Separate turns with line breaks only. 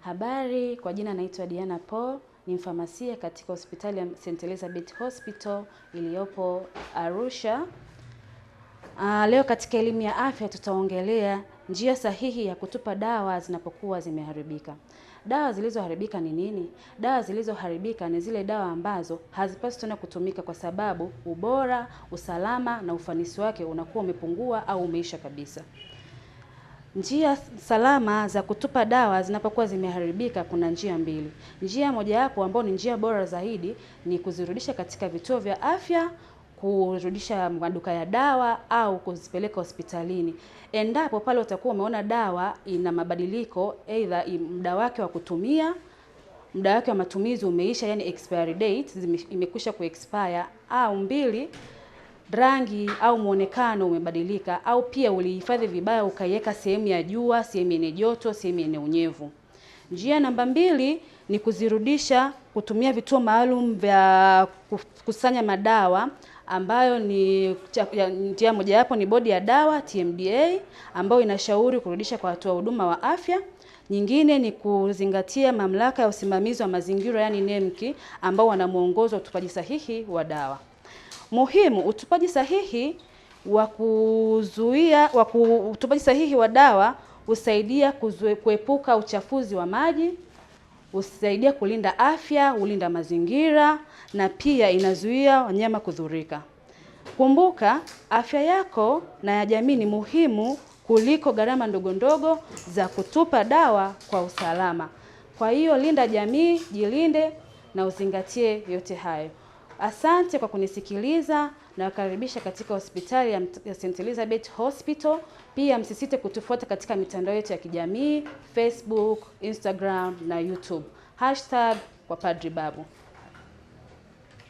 Habari, kwa jina naitwa Diana Paul, ni mfamasia katika hospitali ya St. Elizabeth Hospital iliyopo Arusha. Leo katika elimu ya afya tutaongelea njia sahihi ya kutupa dawa zinapokuwa zimeharibika. Dawa zilizoharibika ni nini? Dawa zilizoharibika ni zile dawa ambazo hazipaswi tena kutumika kwa sababu ubora, usalama na ufanisi wake unakuwa umepungua au umeisha kabisa. Njia salama za kutupa dawa zinapokuwa zimeharibika kuna njia mbili. Njia mojawapo ambayo ni njia bora zaidi ni kuzirudisha katika vituo vya afya, kurudisha maduka ya dawa au kuzipeleka hospitalini. Endapo pale utakuwa umeona dawa ina mabadiliko, either muda wake wa kutumia, muda wake wa matumizi umeisha, yani expiry date imekwisha kuexpire, au mbili, rangi au muonekano umebadilika, au pia ulihifadhi vibaya ukaiweka sehemu ya jua, sehemu yenye joto, sehemu yenye unyevu. Njia namba mbili ni kuzirudisha kutumia vituo maalum vya kukusanya madawa, ambayo ni njia mojawapo ni bodi ya dawa TMDA ambayo inashauri kurudisha kwa watoa huduma wa afya. Nyingine ni kuzingatia mamlaka ya usimamizi wa mazingira, yani NEMC, ambao wana muongozo wa utupaji sahihi wa dawa. Muhimu, utupaji sahihi utupaji sahihi wa dawa husaidia kuepuka uchafuzi wa maji, husaidia kulinda afya, hulinda mazingira, na pia inazuia wanyama kudhurika. Kumbuka, afya yako na ya jamii ni muhimu kuliko gharama ndogo ndogo za kutupa dawa kwa usalama. Kwa hiyo linda jamii, jilinde na uzingatie yote hayo. Asante kwa kunisikiliza na wakaribisha katika hospitali ya St. Elizabeth Hospital. Pia msisite kutufuata katika mitandao yetu ya kijamii, Facebook, Instagram na YouTube. #kwa Padri Babu.